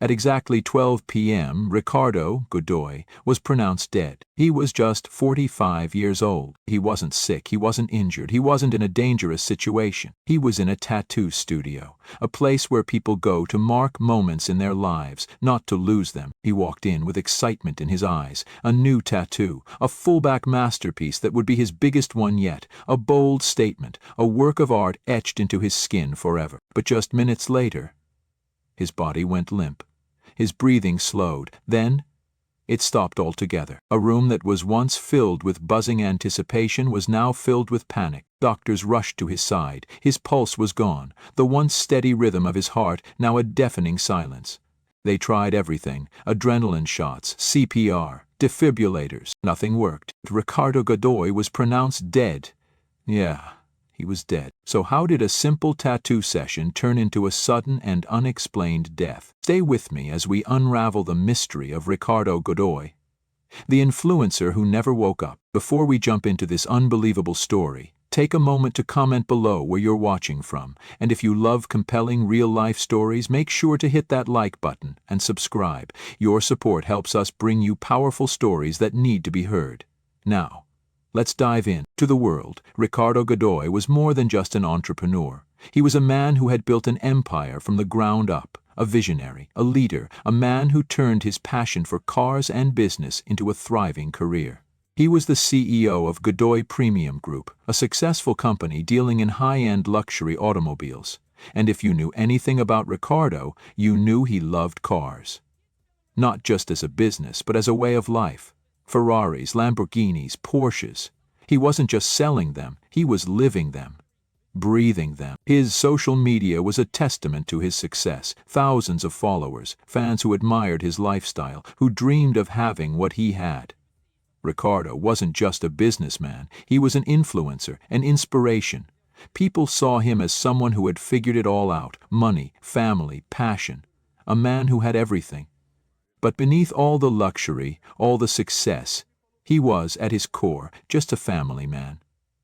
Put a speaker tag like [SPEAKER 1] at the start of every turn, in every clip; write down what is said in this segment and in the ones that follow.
[SPEAKER 1] At exactly 12 p.m., Ricardo Godoy was pronounced dead. He was just 45 years old. He wasn't sick, he wasn't injured, he wasn't in a dangerous situation. He was in a tattoo studio, a place where people go to mark moments in their lives, not to lose them. He walked in with excitement in his eyes, a new tattoo, a fullback masterpiece that would be his biggest one yet, a bold statement, a work of art etched into his skin forever. But just minutes later, his body went limp. His breathing slowed. Then, it stopped altogether. A room that was once filled with buzzing anticipation was now filled with panic. Doctors rushed to his side. His pulse was gone. The once steady rhythm of his heart, now a deafening silence. They tried everything: adrenaline shots, CPR, defibrillators. Nothing worked. Ricardo Godoy was pronounced dead. Yeah. He was dead. So how did a simple tattoo session turn into a sudden and unexplained death? Stay with me as we unravel the mystery of Ricardo Godoy, the influencer who never woke up. Before we jump into this unbelievable story, take a moment to comment below where you're watching from. And if you love compelling real-life stories, make sure to hit that like button and subscribe. Your support helps us bring you powerful stories that need to be heard. Now, let's dive in. To the world, Ricardo Godoy was more than just an entrepreneur. He was a man who had built an empire from the ground up, a visionary, a leader, a man who turned his passion for cars and business into a thriving career. He was the CEO of Godoy Premium Group, a successful company dealing in high-end luxury automobiles. And if you knew anything about Ricardo, you knew he loved cars. Not just as a business, but as a way of life. Ferraris, Lamborghinis, Porsches. He wasn't just selling them, he was living them, breathing them. His social media was a testament to his success. Thousands of followers, fans who admired his lifestyle, who dreamed of having what he had. Ricardo wasn't just a businessman, he was an influencer, an inspiration. People saw him as someone who had figured it all out: money, family, passion. A man who had everything. But beneath all the luxury, all the success, he was, at his core, just a family man.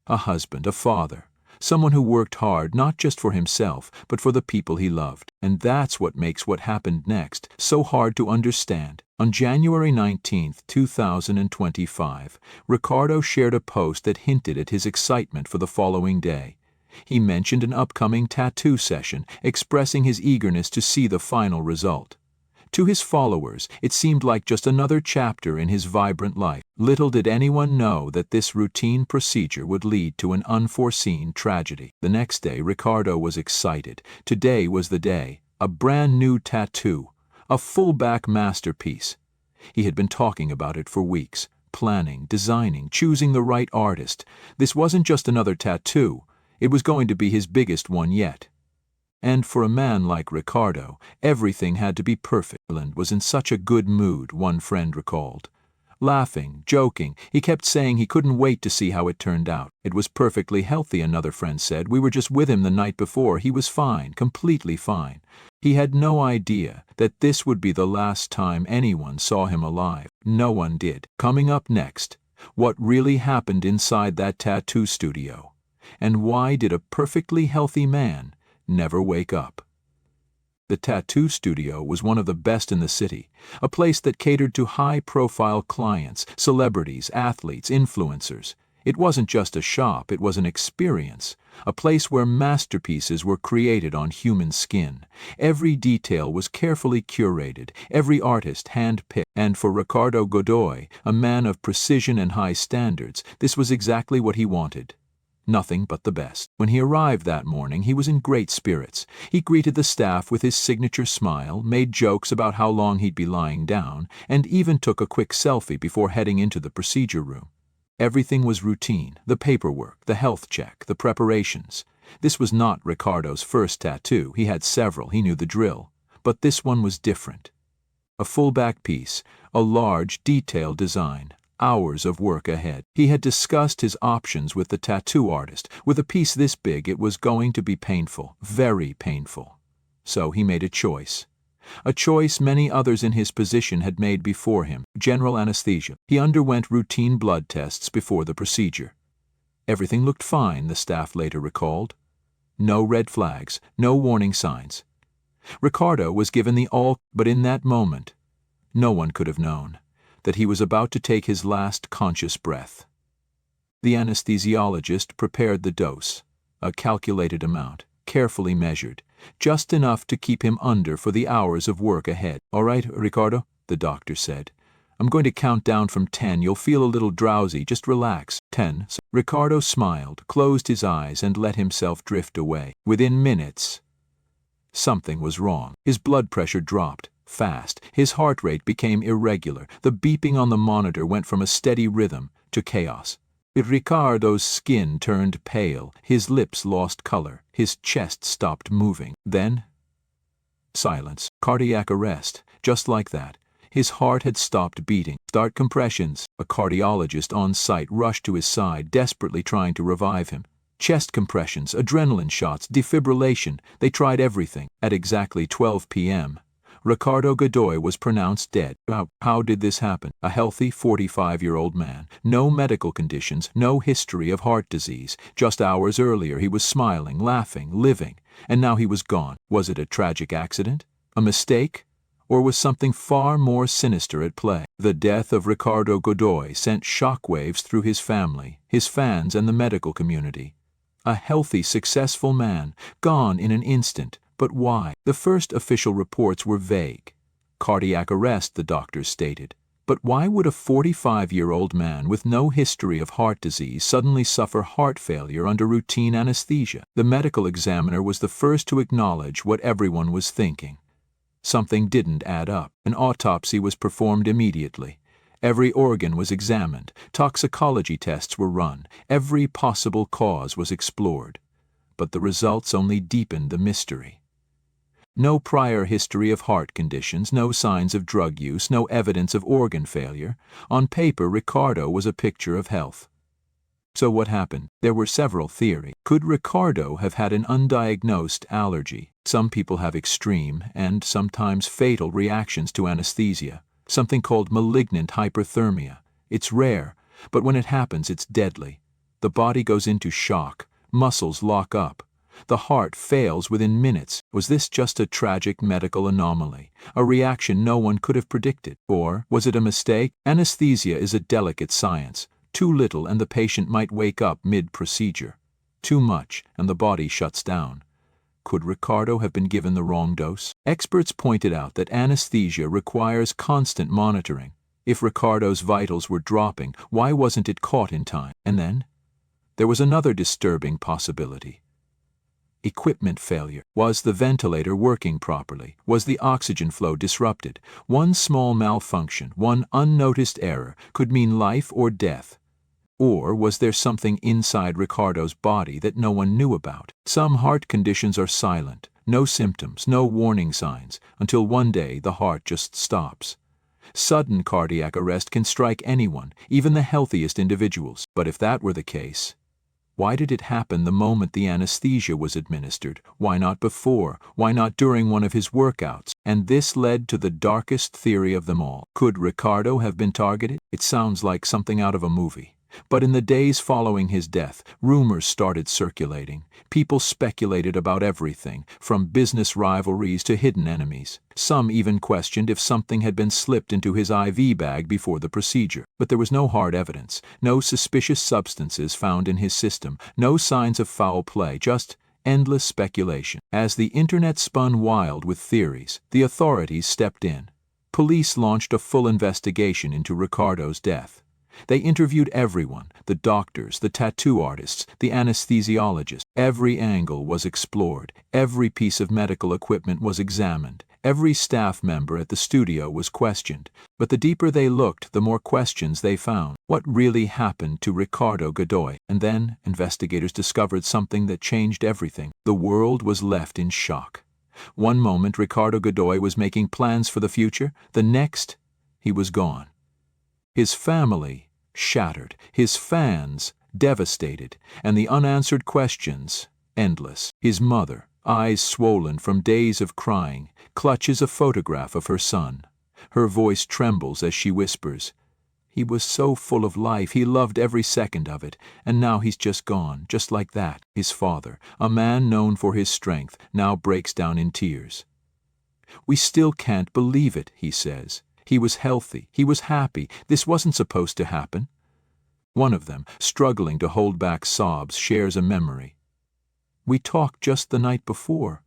[SPEAKER 1] A husband, a father, someone who worked hard not just for himself, but for the people he loved. And that's what makes what happened next so hard to understand. On January 19, 2025, Ricardo shared a post that hinted at his excitement for the following day. He mentioned an upcoming tattoo session, expressing his eagerness to see the final result. To his followers, it seemed like just another chapter in his vibrant life. Little did anyone know that this routine procedure would lead to an unforeseen tragedy. The next day, Ricardo was excited. Today was the day. A brand new tattoo. A full-back masterpiece. He had been talking about it for weeks. Planning, designing, choosing the right artist. This wasn't just another tattoo. It was going to be his biggest one yet. And for a man like Ricardo, everything had to be perfect. Roland was in such a good mood, one friend recalled. Laughing, joking, he kept saying he couldn't wait to see how it turned out. It was perfectly healthy, another friend said. We were just with him the night before. He was fine, completely fine. He had no idea that this would be the last time anyone saw him alive. No one did. Coming up next, what really happened inside that tattoo studio? And why did a perfectly healthy man never wake up? The tattoo studio was one of the best in the city, a place that catered to high-profile clients, celebrities, athletes, influencers. It wasn't just a shop, it was an experience, a place where masterpieces were created on human skin. Every detail was carefully curated, every artist hand-picked. And for Ricardo Godoy, a man of precision and high standards, this was exactly what he wanted. Nothing but the best. When he arrived that morning, he was in great spirits. He greeted the staff with his signature smile, made jokes about how long he'd be lying down, and even took a quick selfie before heading into the procedure room. Everything was routine: the paperwork, the health check, the preparations. This was not Ricardo's first tattoo. He had several, he knew the drill. But this one was different. A full-back piece, a large, detailed design. Hours of work ahead. He had discussed his options with the tattoo artist. With a piece this big, it was going to be painful, very painful. So he made a choice. A choice many others in his position had made before him: general anesthesia. He underwent routine blood tests before the procedure. Everything looked fine, the staff later recalled. No red flags, no warning signs. Ricardo was given the all, but in that moment, no one could have known that he was about to take his last conscious breath. The anesthesiologist prepared the dose, a calculated amount, carefully measured, just enough to keep him under for the hours of work ahead. "All right, Ricardo," the doctor said. "I'm going to count down from 10. You'll feel a little drowsy. Just relax." 10. Ricardo smiled, closed his eyes, and let himself drift away. Within minutes, something was wrong. His blood pressure dropped fast. His heart rate became irregular. The beeping on the monitor went from a steady rhythm to chaos. Ricardo's skin turned pale, his lips lost color, his chest stopped moving. Then, silence. Cardiac arrest. Just like that. His heart had stopped beating. "Start compressions." A cardiologist on site rushed to his side, desperately trying to revive him. Chest compressions, adrenaline shots, defibrillation. They tried everything. At exactly 12 p.m., Ricardo Godoy was pronounced dead. How did this happen? A healthy 45-year-old man. No medical conditions, no history of heart disease. Just hours earlier he was smiling, laughing, living, and now he was gone. Was it a tragic accident? A mistake? Or was something far more sinister at play? The death of Ricardo Godoy sent shockwaves through his family, his fans, and the medical community. A healthy, successful man, gone in an instant. But why? The first official reports were vague. Cardiac arrest, the doctors stated. But why would a 45-year-old man with no history of heart disease suddenly suffer heart failure under routine anesthesia? The medical examiner was the first to acknowledge what everyone was thinking. Something didn't add up. An autopsy was performed immediately. Every organ was examined. Toxicology tests were run. Every possible cause was explored. But the results only deepened the mystery. No prior history of heart conditions, no signs of drug use, no evidence of organ failure. On paper, Ricardo was a picture of health. So what happened? There were several theories. Could Ricardo have had an undiagnosed allergy? Some people have extreme and sometimes fatal reactions to anesthesia, something called malignant hyperthermia. It's rare, but when it happens, it's deadly. The body goes into shock, muscles lock up. The heart fails within minutes. Was this just a tragic medical anomaly, a reaction no one could have predicted? Or was it a mistake? Anesthesia is a delicate science. Too little and the patient might wake up mid-procedure. Too much and the body shuts down. Could Ricardo have been given the wrong dose? Experts pointed out that anesthesia requires constant monitoring. If Ricardo's vitals were dropping, why wasn't it caught in time? And then, there was another disturbing possibility. Equipment failure. Was the ventilator working properly? Was the oxygen flow disrupted? One small malfunction, one unnoticed error, could mean life or death. Or was there something inside Ricardo's body that no one knew about? Some heart conditions are silent, no symptoms, no warning signs, until one day the heart just stops. Sudden cardiac arrest can strike anyone, even the healthiest individuals. But if that were the case, why did it happen the moment the anesthesia was administered? Why not before? Why not during one of his workouts? And this led to the darkest theory of them all. Could Ricardo have been targeted? It sounds like something out of a movie. But in the days following his death, rumors started circulating. People speculated about everything, from business rivalries to hidden enemies. Some even questioned if something had been slipped into his IV bag before the procedure. But there was no hard evidence, no suspicious substances found in his system, no signs of foul play, just endless speculation. As the internet spun wild with theories, the authorities stepped in. Police launched a full investigation into Ricardo's death. They interviewed everyone, the doctors, the tattoo artists, the anesthesiologists. Every angle was explored. Every piece of medical equipment was examined. Every staff member at the studio was questioned. But the deeper they looked, the more questions they found. What really happened to Ricardo Godoy? And then investigators discovered something that changed everything. The world was left in shock. One moment Ricardo Godoy was making plans for the future. The next, he was gone. His family shattered, his fans devastated, and the unanswered questions endless. His mother, eyes swollen from days of crying, clutches a photograph of her son. Her voice trembles as she whispers, "He was so full of life, he loved every second of it, and now he's just gone, just like that." His father, a man known for his strength, now breaks down in tears. "We still can't believe it," he says. "He was healthy. He was happy. This wasn't supposed to happen." One of them, struggling to hold back sobs, shares a memory. "We talked just the night before.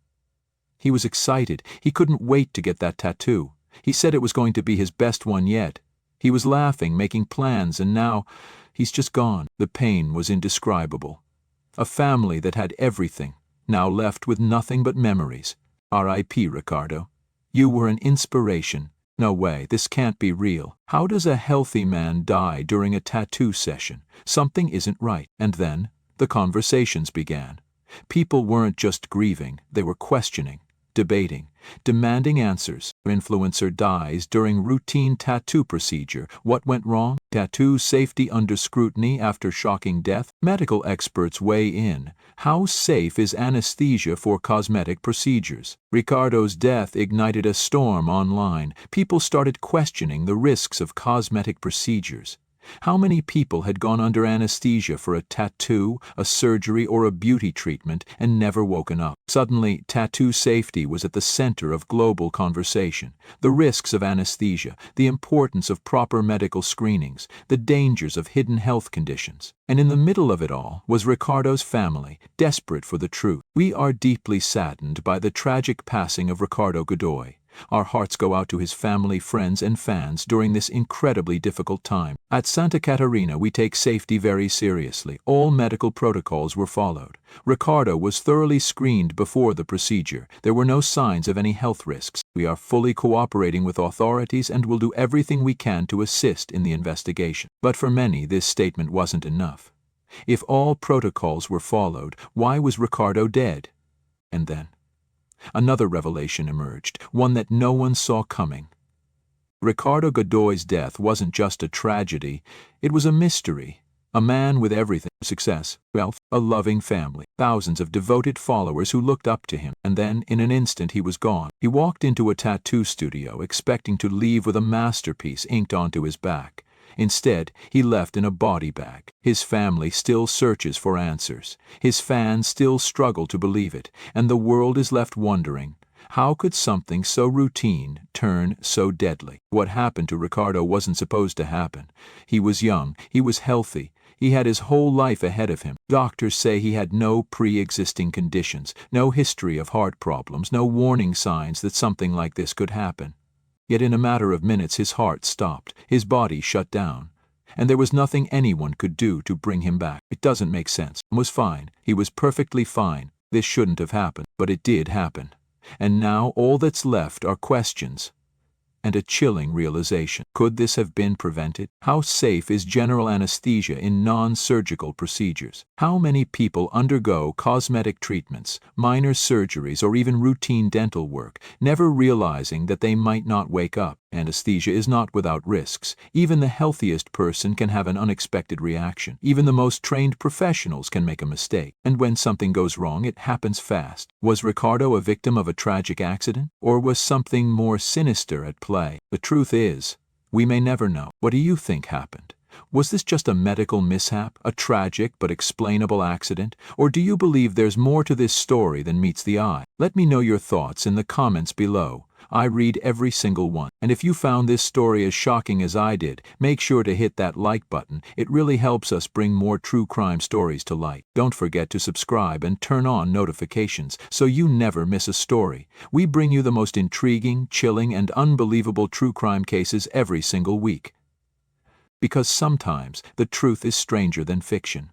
[SPEAKER 1] He was excited. He couldn't wait to get that tattoo. He said it was going to be his best one yet. He was laughing, making plans, and now he's just gone." The pain was indescribable. A family that had everything, now left with nothing but memories. R.I.P. Ricardo. You were an inspiration. No way, this can't be real. How does a healthy man die during a tattoo session? Something isn't right. And then the conversations began. People weren't just grieving, they were questioning, debating, demanding answers. Influencer dies during routine tattoo procedure. What went wrong? Tattoo safety under scrutiny after shocking death? Medical experts weigh in. How safe is anesthesia for cosmetic procedures? Ricardo's death ignited a storm online. People started questioning the risks of cosmetic procedures. How many people had gone under anesthesia for a tattoo, a surgery, or a beauty treatment and never woken up? Suddenly, tattoo safety was at the center of global conversation. The risks of anesthesia, the importance of proper medical screenings, the dangers of hidden health conditions. And in the middle of it all was Ricardo's family, desperate for the truth. We are deeply saddened by the tragic passing of Ricardo Godoy. Our hearts go out to his family, friends, and fans during this incredibly difficult time. At Santa Catarina, we take safety very seriously. All medical protocols were followed. Ricardo was thoroughly screened before the procedure. There were no signs of any health risks. We are fully cooperating with authorities and will do everything we can to assist in the investigation. But for many, this statement wasn't enough. If all protocols were followed, why was Ricardo dead? And then another revelation emerged, one that no one saw coming. Ricardo Godoy's death wasn't just a tragedy, it was a mystery. A man with everything: success, wealth, a loving family, thousands of devoted followers who looked up to him. And then, in an instant, he was gone. He walked into a tattoo studio expecting to leave with a masterpiece inked onto his back. Instead, he left in a body bag. His family still searches for answers. His fans still struggle to believe it. And the world is left wondering, how could something so routine turn so deadly? What happened to Ricardo wasn't supposed to happen. He was young. He was healthy. He had his whole life ahead of him. Doctors say he had no pre-existing conditions, no history of heart problems, no warning signs that something like this could happen. Yet in a matter of minutes his heart stopped, his body shut down, and there was nothing anyone could do to bring him back. It doesn't make sense. He was fine. He was perfectly fine. This shouldn't have happened, but it did happen. And now all that's left are questions and a chilling realization. Could this have been prevented? How safe is general anesthesia in non-surgical procedures? How many people undergo cosmetic treatments, minor surgeries, or even routine dental work, never realizing that they might not wake up? Anesthesia is not without risks. Even the healthiest person can have an unexpected reaction. Even the most trained professionals can make a mistake. And when something goes wrong, it happens fast. Was Ricardo a victim of a tragic accident? Or was something more sinister at play? The truth is, we may never know. What do you think happened? Was this just a medical mishap, a tragic but explainable accident? Or do you believe there's more to this story than meets the eye? Let me know your thoughts in the comments below. I read every single one. And if you found this story as shocking as I did, make sure to hit that like button. It really helps us bring more true crime stories to light. Don't forget to subscribe and turn on notifications so you never miss a story. We bring you the most intriguing, chilling, and unbelievable true crime cases every single week. Because sometimes the truth is stranger than fiction.